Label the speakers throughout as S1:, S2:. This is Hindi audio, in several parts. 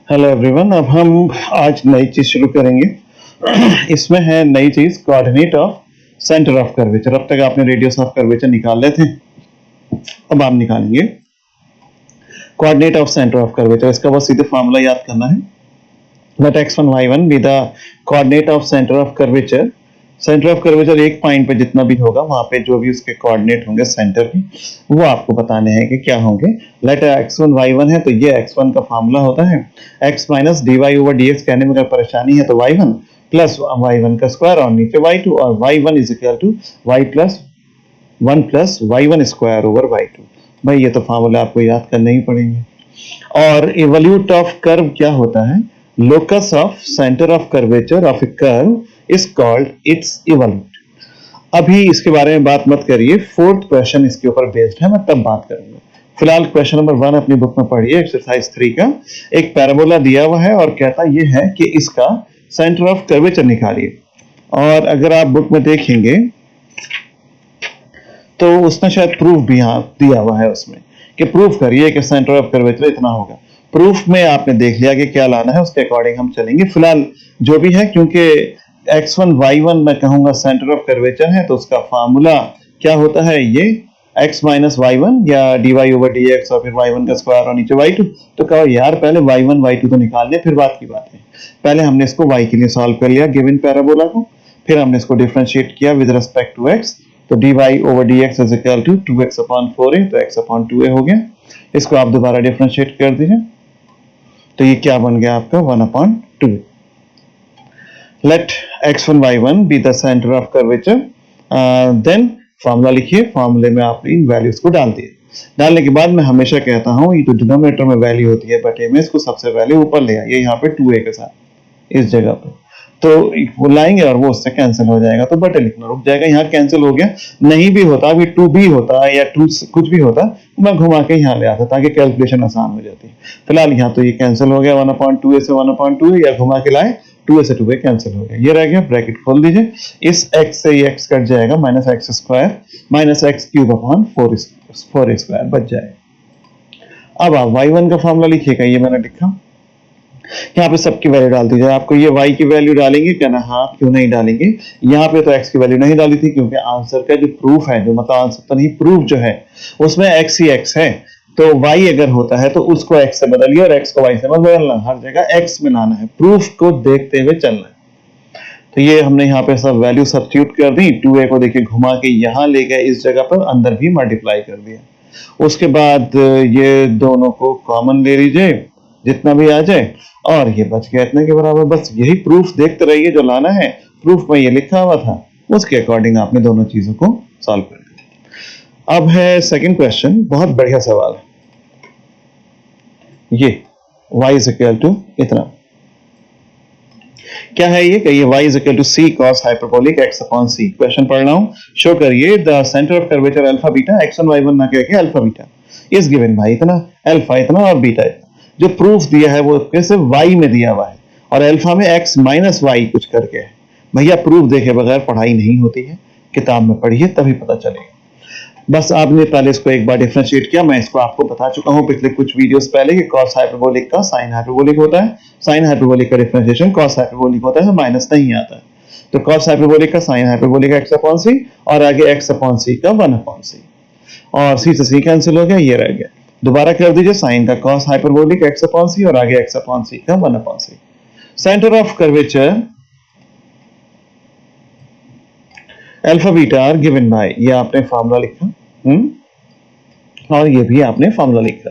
S1: Hello everyone. अब हम आज नई चीज शुरू करेंगे। इसमें है नई चीज coordinate of centre of curvature. अब तक आपने रेडियस ऑफ कर्वेचर निकाल लेते थे, अब आप निकालेंगे coordinate of centre of curvature. इसका बस सीधे फॉर्मूला याद करना है। Let x1 y1 be the coordinate of centre of curvature. Centre of curvature एक पॉइंट पे जितना भी होगा वहां पे जो भी उसके कोऑर्डिनेट होंगे सेंटर के, वो आपको बताने हैं कि क्या होंगे। लेट x1 y1 है तो ये x1 का फार्मूला होता है x minus dy over dx। कहने में अगर परेशानी है तो y1 प्लस y1 का स्क्वायर और नीचे y2, और y1 is equal to y plus 1 plus y1 square over y2। भाई ये तो फार्मूला आपको याद करने ही पड़ेंगे। और इवोल्यूट ऑफ कर्व क्या होता है? Locus of centre of curvature of A curve is called its evolute. अभी इसके बारे में बात मत करिए, फोर्थ क्वेश्चन इसके ऊपर बेस्ड है, मैं तब बात करूंगा। फिलहाल क्वेश्चन नंबर 1 अपनी बुक में पढ़िए, एक्सरसाइज 3 का। एक पैराबोला दिया हुआ है और कहता ये है कि इसका सेंटर ऑफ कर्वेचर निकालिए। और अगर आप बुक में देखेंगे तो उसने शायद प्रूफ भी यहाँ दिया हुआ है उसमें कि प्रूफ करिए कि सेंटर ऑफ कर्वेचर इतना होगा। प्रूफ में आपने देख लिया कि क्या लाना है, उसके अकॉर्डिंग हम चलेंगे। फिलहाल जो भी है, क्योंकि x1 y1 मैं कहूंगा सेंटर ऑफ कर्वेचर है, तो उसका फार्मूला क्या होता है? ये x माइनस y1 या dy ओवर dx और फिर y1 का स्क्वायर और नीचे y2। तो कहो यार पहले y1 y2 तो निकाल ले, फिर बात की बात है। पहले हमने इसको y के लिए सॉल्व कर लिया गिवन पैराबोला को, फिर हमने इसको डिफरेंशिएट किया विद रिस्पेक्ट टू x। तो dy over dx is equal to 2x upon 4a, तो x अपॉन 2a हो गया। इसको आप दोबारा डिफरेंशिएट कर दीजिए तो ये क्या बन गया आपका 1 upon 2। Let x1 y1 be the centre of curvature. Then formula लिखिए, फार्मूले में आपने इन वैल्यूज को डाल दिए। डालने के बाद मैं हमेशा कहता हूं ये तो डिनोमिनेटर में वैल्यू होती है बटे में, इसको सबसे पहले ऊपर ले आइए यहाँ पे 2a के साथ इस जगह पे, तो वो लाएंगे और वो उससे कैंसिल हो जाएगा, तो बटे लिखना रुक जाएगा। यहाँ कैंसिल हो गया, नहीं भी होता अभी 2b होता या 2 कुछ भी होता, मैं घुमा के यहाँ ले आता ताकि कैलकुलेशन आसान हो जाती। फिलहाल यहाँ तो ये कैंसिल हो गया 1/2a से 1/2, या घुमा के लाए 2a से 2a कैंसिल हो गया, ये रह गया। ब्रैकेट खोल दीजिए, इस x से ये x कट जाएगा, minus x square minus x cube upon 4 square बच जाएगा। अब आप y1 का फॉर्मूला लिखिएगा, ये मैंने लिखा, यहाँ पे सबकी वैल्यू डाल दीजिए। आपको ये y की वैल्यू डालेंगे क्या ना? हाँ, क्यों नहीं डालेंगे? यहाँ पे तो x की वैल्यू नहीं डाली थी क्योंकि आंसर का जो प्रूफ है, जो मतलब आंसर तो नहीं, प्रूफ जो है उसमें x ही x है, तो y अगर होता है तो उसको x से बदलिए और x को y से बदलना, हर जगह x में लाना है, प्रूफ को देखते हुए चलना है। तो ये हमने यहाँ पे सब वैल्यू सब्स्टिट्यूट कर दी। 2a को देखिए घुमा के यहाँ ले गए, इस जगह पर अंदर भी मल्टीप्लाई कर दिया। उसके बाद ये दोनों को कॉमन ले लीजिए जितना भी आ जाए, और ये बच गया इतने के बराबर। बस यही प्रूफ देखते रहिए, जो लाना है प्रूफ में ये लिखा हुआ था, उसके अकॉर्डिंग आपने दोनों चीजों को सॉल्व कर लिया। अब है सेकंड क्वेश्चन, बहुत बढ़िया सवाल है ये। y इज इक्वल टू इतना, क्या है ये? कहिए y is equal to c cos hyperbolic x upon c। Question पढ़ रहा हूं, शो करिए the centre of curvature alpha beta x1 y1 ना कह के अल्फा बीटा इज गिवन भाई इतना, अल्फा इतना और बीटा इतना। जो प्रूफ दिया है वो कैसे y में दिया हुआ है और अल्फा में x माइनस y कुछ करके है। भैया प्रूफ देखे बगैर पढ़ाई नहीं होती है, किताब में पढ़िए तभी पता चलेगा। बस आपने पहले इसको एक बार डिफरेंशिएट किया, मैं इसको आपको बता चुका हूं पिछले कुछ वीडियोस पहले कि cos हाइपरबोलिक का sin हाइपरबोलिक होता है, sin हाइपरबोलिक का डिफरेंशिएशन cos हाइपरबोलिक होता है, माइनस नहीं आता है। तो cos हाइपरबोलिक का sin hyperbolic x upon c और आगे x अपॉन c का 1 अपॉन c, और c से c कैंसिल हो गया, ये रह गया। दोबारा कर दीजिए, sin का cos hyperbolic x upon c और आगे x अपॉन c का 1 upon c। Centre of curvature alpha beta are given by, ये आपने फार्मूला लिखा, और ये भी आपने फार्मूला लिखा।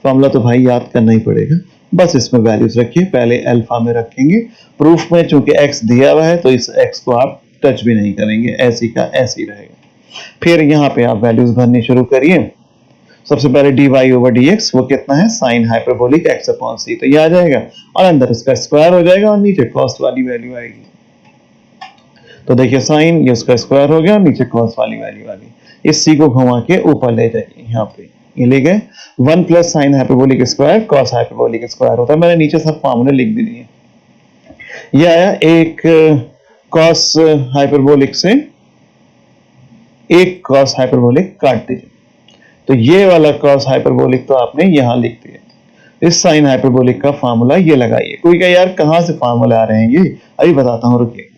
S1: फार्मूला तो भाई याद करना ही पड़ेगा, बस इसमें वैल्यूज रखिए। पहले अल्फा में रखेंगे, प्रूफ में चूंकि x दिया हुआ है तो इस x को आप टच भी नहीं करेंगे, ऐसी का ऐसी रहेगा। फिर यहाँ पे आप वैल्यूज भरनी शुरू करिए। सबसे पहले dy ओवर dx, वो कितना है? sin hyperbolic x upon c, तो ये आ जाएगा और अंदर उसका स्क्वायर हो जाएगा और नीचे कॉस्ट वाली वैल्यू आएगी। तो देखिए साइन, ये उसका स्क्वायर हो गया, नीचे कॉस वाली वैल्यू आ गई। इस c को घुमा के ऊपर ले जाइए, यहाँ पे ये ले गए। 1 plus sign hyperbolic square cos hyperbolic square होता है। मैंने नीचे सब फॉर्मूले लिख भी दिए। ये आया एक कॉस हाइपरबोलिक से एक कॉस हाइपरबोलिक काट दीजिए, तो ये वाला कॉस हाइपरबोलिक तो आपने यहां लिख दिया। इस साइन हाइपरबोलिक का फार्मूला ये लगाइए। कोई कहे यार कहां से फार्मूला आ रहे हैं ये, अभी बताता हूं, रुकिए।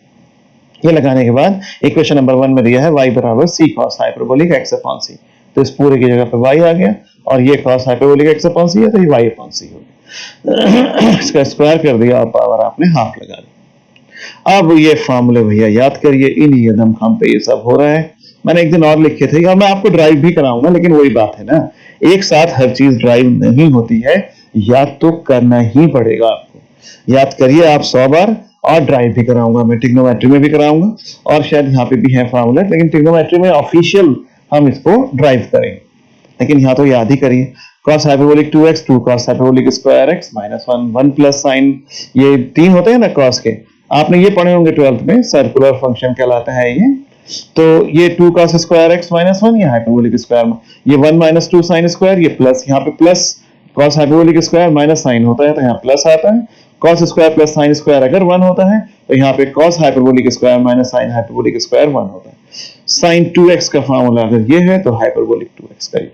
S1: ये लगाने के बाद इक्वेशन नंबर 1 में दिया है y बराबर c cos hyperbolic x upon c, तो इस पूरे की जगह पे y आ गया, और ये cos hyperbolic x upon c है तो ये y अपॉन c हो गया। इसका स्क्वायर कर दिया और पावर आपने हाफ लगा दी। अब ये फार्मूले भैया याद करिए, इन्हीं दम खम पे ये सब हो रहा है। मैंने एक दिन और लिखे थे, और मैं आपको ड्राइव भी कराऊंगा, लेकिन वही बात है ना, एक साथ हर चीज ड्राइव नहीं होती है, याद तो करना ही पड़ेगा आपको। याद करिए आप 100 बार, और ड्राइव भी कराऊंगा मैं, ट्रिग्नोमेट्री में भी कराऊंगा, और शायद यहाँ पे भी है फार्मूला, लेकिन ट्रिग्नोमेट्री में ऑफिशियल हम इसको ड्राइव करेंगे, लेकिन यहाँ तो याद ही करिए। cos hyperbolic 2x 2 cos hyperbolic square x minus 1 1 plus sign, ये 3 होते हैं ना cos के, आपने ये पढ़े होंगे 12th में, सर्कुलर फंक्शन कहलाता है ये। तो ये 2 cos स्क्वायर x माइनस 1, ये हाइपरबोलिक स्क्वायर, ये 1 माइनस 2 साइन स्क्वायर, ये प्लस, यहाँ पे plus cos hyperbolic square minus sine होता है तो यहाँ प्लस आता है, cos square plus sine square अगर 1 होता है तो यहाँ पे cos hyperbolic square minus sine hyperbolic square 1 होता है। साइन 2x का फार्मूला अगर ये है तो हाइपरबोलिक 2x का ये,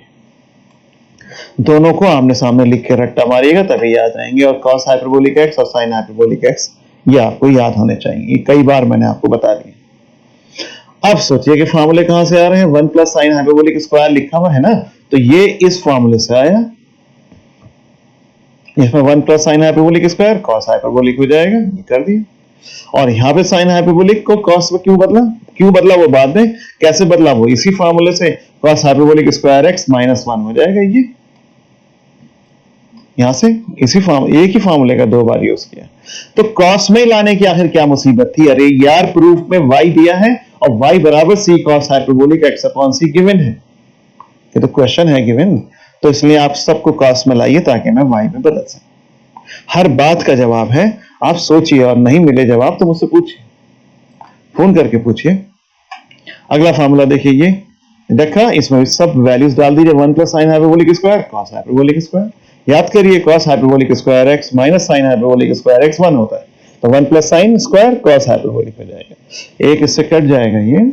S1: दोनों को आमने सामने लिख के रट्टा मारिएगा तभी याद रहेंगे, और cos हाइपरबोलिक x और sin हाइपरबोलिक x ये आपको याद होने चाहिए, ये कई बार मैंने आपको बता दिया। अब सोचिए कि फार्मूले कहां से आ रहे हैं, 1 प्लस साइन हाइपरबोलिक स्क्वायर लिखा हुआ है ना, तो ये इस फार्मूले से आया, इसमें 1 plus sign hyperbolic square cos hyperbolic हो जाएगा, ये कर दिया। और यहाँ पे साइन हाइपरबोलिक को cos में क्यों बदला वो बाद में, कैसे बदला वो इसी फार्मूले से, cos hyperbolic square x minus 1 हो जाएगा, ये यहां से इसी एक ही फार्मूले का 2 बार यूज किया। तो cos में लाने की आखिर क्या मुसीबत थी, अरे यार प्रूफ में y दिया है और y बराबर c cos hyperbolic x upon c given है, ये तो क्वेश्चन है गिवन, तो इसलिए आप सबको cos में लाइए ताकि मैं y में बदल सकूं। हर बात का जवाब है, आप सोचिए, और नहीं मिले जवाब तो मुझसे पूछिए, फोन करके पूछिए। अगला फार्मूला देखिए, ये देखा, इसमें सब वैल्यूज डाल दीजिए, 1 plus sign hyperbolic square cos hyperbolic square, याद करिए cos hyperbolic square x minus sine hyperbolic square x 1 होता है, तो 1 plus sine square cos hyperbolic हो जाएगा, एक इससे कट जाएगा, ये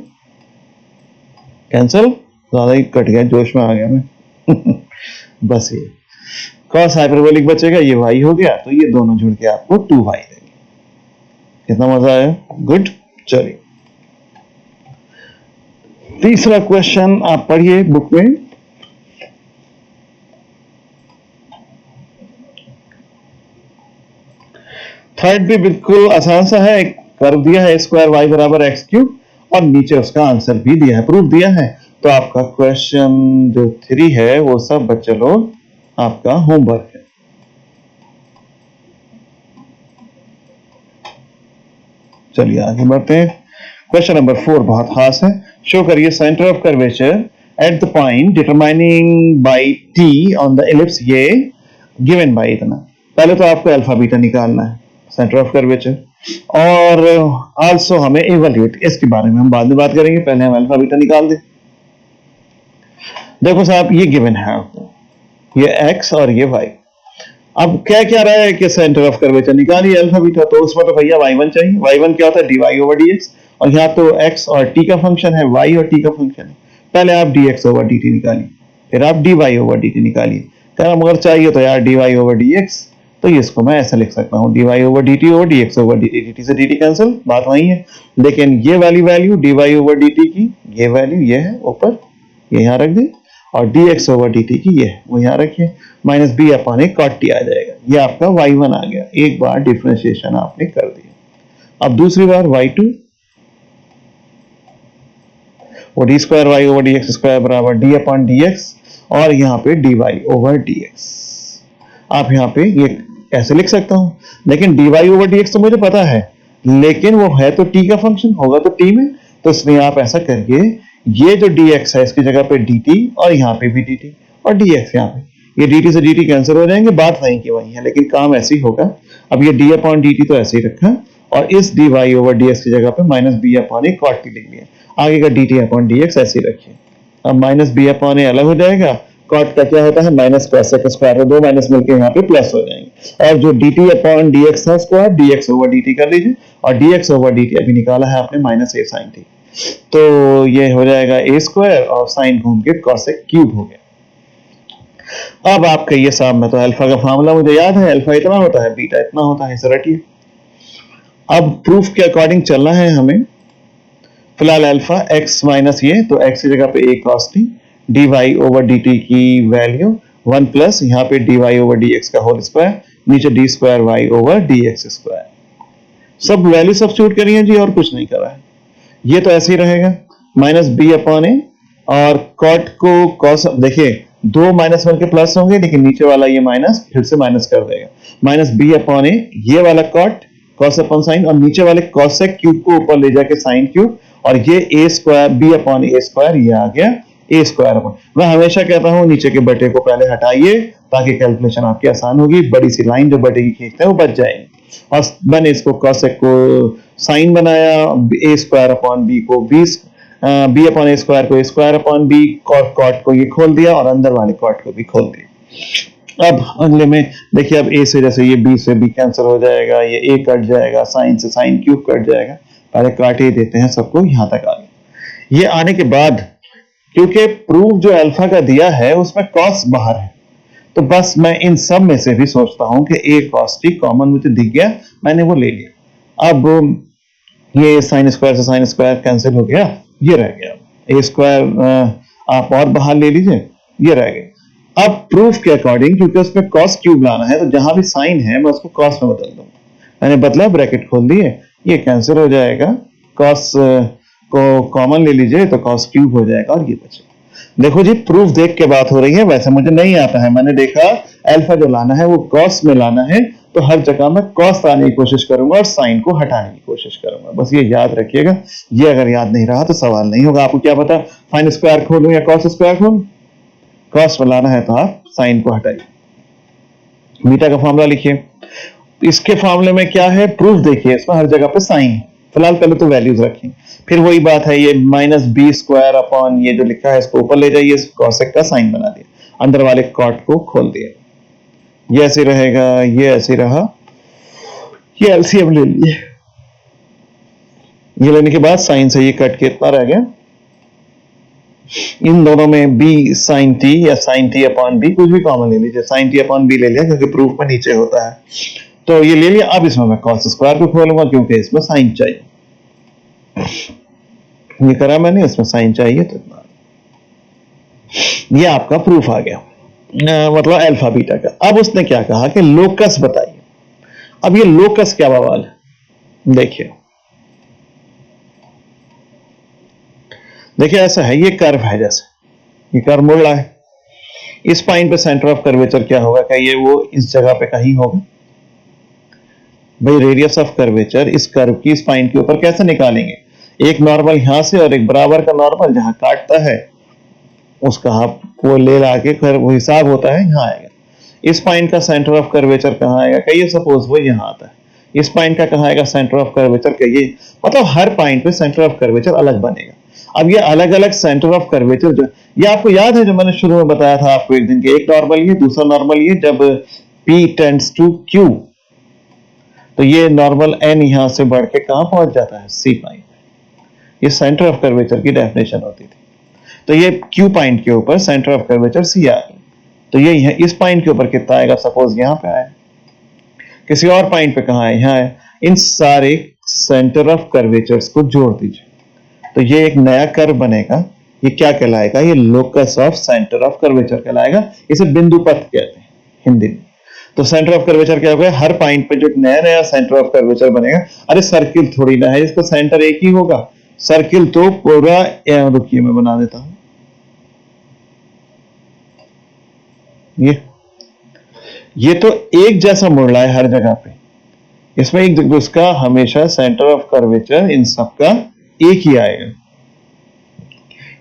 S1: कैंसिल, ज्यादा ही कट गया, जोश में आ गया मैं। बस ये cos हाइपरबोलिक बचेगा, ये y हो गया, तो ये दोनों जुड़ के आपको 2y देंगे। कितना मजा आया, गुड। चलिए तीसरा क्वेश्चन आप पढ़िए बुक में, थर्ड भी बिल्कुल आसान सा है, कर्व दिया है स्क्वायर y बराबर x क्यूब, और नीचे उसका आंसर भी दिया है, प्रूफ दिया है। तो आपका क्वेश्चन जो 3 है वो सब बच्चे लोग आपका होमवर्क है। चलिए आगे बढ़ते हैं। क्वेश्चन नंबर 4 बहुत खास है, शो करिए centre of curvature at the point determining by t on the ellipse, ये गिवन बाय इतना। पहले तो आपको अल्फा बीटा निकालना है सेंटर ऑफ कर्वेचर, और आल्सो हमें इवैल्यूएट, इसके बारे में हम बाद में बात करेंगे, पहले हम अल्फा बीटा निकाल दें। देखो साहब ये गिवन है आपको, ये x और ये y। अब क्या क्या रहा है कि सेंटर ऑफ कर्वेचर निकालिए अल्फा बीटा, तो उसमें तो भैया y1 चाहिए, y1 क्या होता है dy ओवर dx, और यहाँ तो x और t का फंक्शन है, y और t का फंक्शन है, पहले आप dx ओवर dt निकालिए, फिर आप dy ओवर dt निकालिए। क्या मगर चाहिए तो यार dy ओवर dx, तो इसको मैं ऐसा लिख सकता हूँ dy over dt over dx over dt, dt से dt कैंसिल, बात वही है। लेकिन ये वाली वैल्यू dy ओवर dt की, ये वैल्यू ये है ऊपर, ये यहाँ रख दें, और dx ओवर dt की ये है वो यहाँ रखिए, माइनस बी अपॉन ए कॉट टी आ जाएगा, ये आपका y1 आ गया, एक बार डिफरेंशिएशन आपने कर दिया। अब दूसरी बार y2, वो d square Y over D x square बराबर डी अपॉन डी एक्स, और यहाँ पे D Y over D x. आप यहाँ पे ये ऐसे लिख सकता हूं, लेकिन d Y over D x तो मुझे पता है, लेकिन वो है तो t का फंक्शन, होगा तो t में, तो इसलिए आप ऐसा करिए, ये जो dx है इसकी जगह पे dt, और यहाँ पे भी dt, और dx यहाँ पे, ये dt से dt कैंसिल हो जाएंगे, बात वहीं की वहीं है, लेकिन काम ऐसे ही होगा। अब ये d अपॉन dt तो ऐसे ही रखा, और इस dy ओवर dx की जगह पे माइनस b अपॉन ए कॉट टी लिख लिया, आगे का dt अपॉन dx ऐसे ही रखिए। अब माइनस b अपॉन ए अलग हो जाएगा, कॉट का क्या होता है माइनस cos x स्क्वायर, दो माइनस मिलकर यहाँ पे प्लस हो जाएंगे, और जो dt अपॉन dx था स्क्वायर dx ओवर dt कर लीजिए, और dx ओवर dt अभी निकाला है आपने माइनस a sin t, तो ये हो जाएगा a स्क्वायर और साइन घूम के cos x क्यूब हो गया। अब आप कहिए साहब मैं तो अल्फा का फार्मूला मुझे याद है, अल्फा इतना होता है, बीटा इतना होता है, इसे रटिए। अब प्रूफ के अकॉर्डिंग चलना है हमें। फिलहाल अल्फा एक्स माइनस ये, तो एक्स की जगह पे A cos T D Y over D T की वैल्यू 1 प्लस यहाँ पे D Y over D X का होल स्क्वायर, नीचे D square Y over D x square. सब वैल्यू सब्स्टिट्यूट करिए जी, और कुछ नहीं करा है। ये तो ऐसे ही रहेगा, माइनस बी अपॉन ए, और कॉट को कॉस, देखिए दो माइनस वन के प्लस होंगे, लेकिन नीचे वाला ये माइनस फिर से माइनस कर देगा, माइनस बी अपॉन ए, ये वाला कॉट कॉस अपॉन साइन, और नीचे वाले कॉसेक क्यूब को ऊपर ले जाके साइन क्यूब, और ये ए स्क्वायर बी अपॉन ए स्क्वायर, ये आ गया ए स्क्वायर अपॉन। मैं हमेशा कहता हूं नीचे के बटे को पहले हटाइए ताकि कैलकुलेशन आपकी आसान होगी, बड़ी सी लाइन जो बटे की खींचते हैं वो बच जाएगी। और मैंने इसको कॉसेक को साइन बनाया, ए स्क्वायर अपॉन बी को बी अपॉन ए स्क्वायर को ए स्क्वायर अपॉन बी, कॉट को ये खोल दिया और अंदर वाले कॉट को भी खोल दिया। अब अगले में देखिए, अब ए से जैसे ये बी से बी कैंसिल हो जाएगा, ये ए कट जाएगा, साइन से साइन क्यूब कट जाएगा, पहले काट ही देते हैं सबको, यहां तक आ गया। ये आने के बाद क्योंकि प्रूफ जो अल्फा का दिया है उसमें कॉस बाहर है, तो बस मैं इन सब में से भी सोचता हूं कि ए कॉस टी कॉमन मुझे दिख गया, मैंने वो ले लिया। अब ये साइन स्क्वायर से साइन स्क्वायर कैंसिल हो गया, ये रह गया ए स्क्वायर, आप और बाहर ले लीजिए, ये रह गया। अब प्रूफ के अकॉर्डिंग क्योंकि उसमें कॉस क्यूब लाना है, तो जहां भी साइन है मैं उसको कॉस में बदल दूंगा, मैंने बदला, ब्रैकेट खोल दिए, ये कैंसिल हो जाएगा, कॉस को कॉमन ले लीजिए तो कॉस क्यूब हो जाएगा और ये बचेगा। देखो जी, प्रूफ देख के बात हो रही है, वैसे मुझे नहीं आता है, मैंने देखा अल्फा जो लाना है वो कॉस में लाना है, तो हर जगह मैं कॉस लाने की कोशिश करूंगा और साइन को हटाने की कोशिश करूंगा, बस ये याद रखिएगा। ये अगर याद नहीं रहा तो सवाल नहीं होगा। आपको क्या पता साइन स्क्वायर खोलूं या कॉस स्क्वायर खोलूं? कॉस में लाना है तो आप साइन को हटाइए। बीटा का फॉर्मूला लिखिए। इसके फॉर्मूले में क्या है, प्रूफ देखिए, इसमें हर जगह पे साइन है। फिलहाल पहले तो वैल्यूज रखें, फिर वही बात है, ये माइनस बी स्क्वायर अपॉन ये जो लिखा है इसको ऊपर ले जाइए, कॉसेक का साइन बना दिया, अंदर वाले कॉट को खोल दिया, ये ऐसे रहेगा, ये ऐसे रहा, ये एलसीएम ले लिए, ये लेने के बाद साइन से ये कट के इतना रह गया, इन दोनों में बी साइन टी या साइन टी अपॉन बी कुछ भी कॉमन ले लीजिए, साइन टी अपॉन बी ले लिया क्योंकि प्रूफ में नीचे होता है, तो ये ले लिया। अब इसमें मैं कॉस स्क्वायर को खोलूंगा क्योंकि इसमें साइन चाहिए, ये करा मैंने, इसमें साइन चाहिए, तो ये आपका प्रूफ आ गया, मतलब अल्फा बीटा का। अब उसने क्या कहा कि लोकस बताइए। अब ये लोकस क्या बवाल है, देखिए देखिए ऐसा है, ये कर्व है, जैसे ये कर्व मुड़ रहा है, इस पॉइंट पे सेंटर ऑफ कर्वेचर क्या होगा, क्या ये वो इस जगह पे कहीं होगा? भाई रेडियस ऑफ कर्वेचर इस कर्व की इस पॉइंट के ऊपर कैसे निकालेंगे? एक नॉर्मल यहां से और एक बराबर का नॉर्मल जहां काटता है उसका आपको ले लाके फिर वो हिसाब होता है, यहाँ आएगा। इस पॉइंट का सेंटर ऑफ कर्वेचर कहाँ आएगा, कहिए सपोज वो यहाँ आता है, इस पॉइंट का कहाँ आएगा सेंटर ऑफ कर्वेचर, कहिए, मतलब हर पॉइंट पे सेंटर ऑफ कर्वेचर अलग बनेगा। अब ये अलग अलग सेंटर ऑफ कर्वेचर जो, ये आपको याद है जो मैंने शुरू में बताया था आपको एक दिन के, एक नॉर्मल ये, दूसरा नॉर्मल ये, जब P टेंड्स टू Q तो ये नॉर्मल n यहां से बढ़ के कहां पहुंच जाता है, C पॉइंट। ये सेंटर ऑफ कर्वेचर की डेफिनेशन होती थी। तो ये Q पॉइंट के ऊपर सेंटर ऑफ कर्वेचर C आ गई, तो ये इस पॉइंट के ऊपर कितना आएगा, सपोज यहां पे आया, किसी और पॉइंट पे कहां है, यहां है। इन सारे सेंटर ऑफ कर्वेचर्स को जोड़ दीजिए तो ये एक नया कर्व बनेगा, ये क्या कहलाएगा, ये locus of centre of curvature कहलाएगा, इसे बिंदु पथ कहते हैं हिंदी में। तो सेंटर ऑफ कर्वेचर क्या होगा, हर पॉइंट पे जो नया नया सेंटर ऑफ कर्वेचर बनेगा, अरे सर्किल थोड़ी ना है इसका सेंटर एक ही होगा, सर्किल तो पूरा, रुकिए मैं बना देता हूं, ये तो एक जैसा मुड़ रहा है हर जगह पे, इसमें एक उसका हमेशा सेंटर ऑफ कर्वेचर इन सबका एक ही आएगा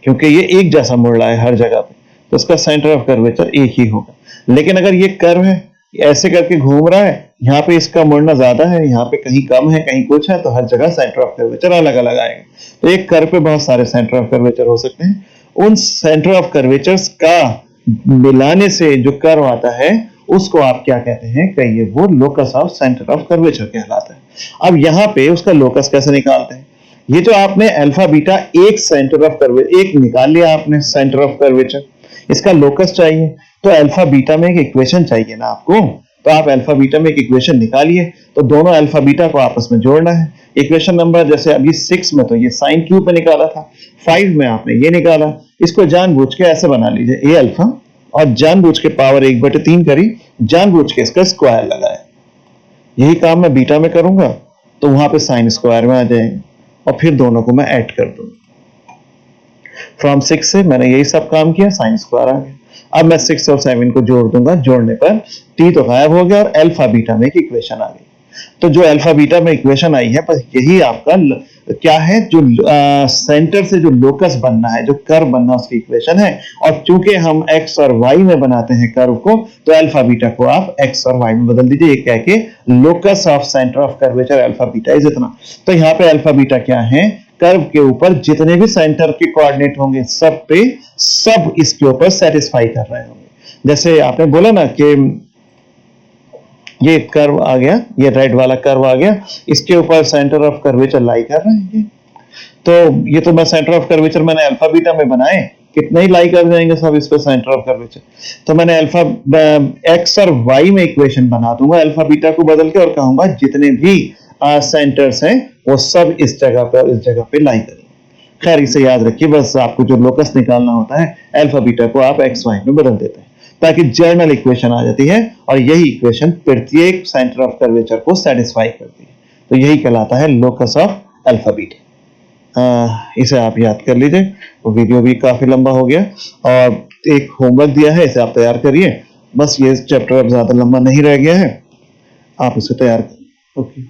S1: क्योंकि ये एक जैसा मुड़ रहा है हर जगह पे, तो उसका सेंटर ऑफ कर्वेचर एक ही होगा। लेकिन अगर ये कर्व है ऐसे करके घूम रहा है, यहाँ पे इसका मुड़ना ज्यादा है, यहाँ पे कहीं कम है, कहीं कुछ है, तो हर जगह सेंटर ऑफ कर्वेचर अलग अलग आएगा। तो एक कर्व पे बहुत सारे सेंटर ऑफ कर्वेचर हो सकते हैं, उन सेंटर ऑफ कर्वेचर्स का मिलाने से जो कर्व आता है उसको आप क्या कहते हैं, कहिए, वो locus of centre of curvature कहलाता है। अब यहाँ पे उसका लोकस कैसे निकालते हैं, ये जो आपने अल्फा बीटा एक सेंटर ऑफ कर्वेचर एक निकाल लिया आपने सेंटर ऑफ कर्वेचर, इसका लोकस चाहिए, तो अल्फा बीटा में एक इक्वेशन चाहिए ना आपको, तो आप अल्फा बीटा में एक इक्वेशन निकालिए। तो दोनों अल्फा बीटा को आपस में जोड़ना है। इक्वेशन नंबर जैसे अभी 6 में तो ये साइन क्यूब में निकाला था, 5 में आपने ये निकाला। इसको जानबूझ के ऐसे बना लीजिए, ए अल्फा और जानबूझ के पावर 1/3 करी, जानबूझ के इसका स्क्वायर लगाए। यही काम मैं बीटा में करूंगा तो वहां पे साइन स्क्वायर में आ जाएंगे और फिर दोनों को मैं ऐड कर दूंगा। फ्रॉम 6 से मैंने यही सब काम किया, साइन स्क्वायर आ गया। अब मैं 6 और 7 को जोड़ दूंगा, जोड़ने पर टी तो गायब हो गया और अल्फा बीटा में एक इक्वेशन आ गई। तो जो अल्फा बीटा में इक्वेशन आई है, बस यही आपका क्या है, जो सेंटर से जो लोकस बनना है, जो कर्व बनना है, उसकी इक्वेशन है। और चूंकि हम एक्स और वाई में बनाते हैं कर्व को, तो अल्फा बीटा को आप एक्स और वाई में बदल दीजिए, ये कह के locus of centre of curvature alpha beta is इतना। तो यहाँ पे अल्फा बीटा क्या है, कर्व के ऊपर जितने भी सेंटर के कोऑर्डिनेट होंगे सब पे, सब इसके ऊपर सेटिस्फाई कर रहे होंगे। जैसे आपने बोला ना कि ये कर्व आ गया, ये रेड वाला कर्व आ गया, इसके ऊपर सेंटर ऑफ कर्वेचर लाई कर रहे हैं। तो ये तो मैं सेंटर ऑफ कर्वेचर मैंने अल्फा बीटा में बनाए, कितने ही लाई कर जाएंगे सब इस पे सेंटर ऑफ कर्वेचर। तो मैंने अल्फा एक्स और वाई में इक्वेशन बना दूंगा अल्फा बीटा को बदल के, और कहूंगा जितने भी सेंटर्स हैं वो सब इस जगह पे और इस जगह पे लाई करेंगे। खैर इसे याद रखिए, बस आपको जो लोकस निकालना होता है, अल्फा बीटा को आप एक्स वाई में बदल देते हैं ताकि जर्नल इक्वेशन आ जाती है, और यही इक्वेशन प्रत्येक सेंटर ऑफ कर्वेचर को सेटिस्फाई करती है। तो यही कहलाता है लोकस ऑफ अल्फा बीटा। इसे आप याद कर लीजिए। वो वीडियो भी काफी लंबा हो गया और एक होमवर्क दिया है, इसे आप तैयार करिए। बस ये चैप्टर अब ज्यादा लंबा नहीं रह गया है, आप इसे तैयार करिए। ओके।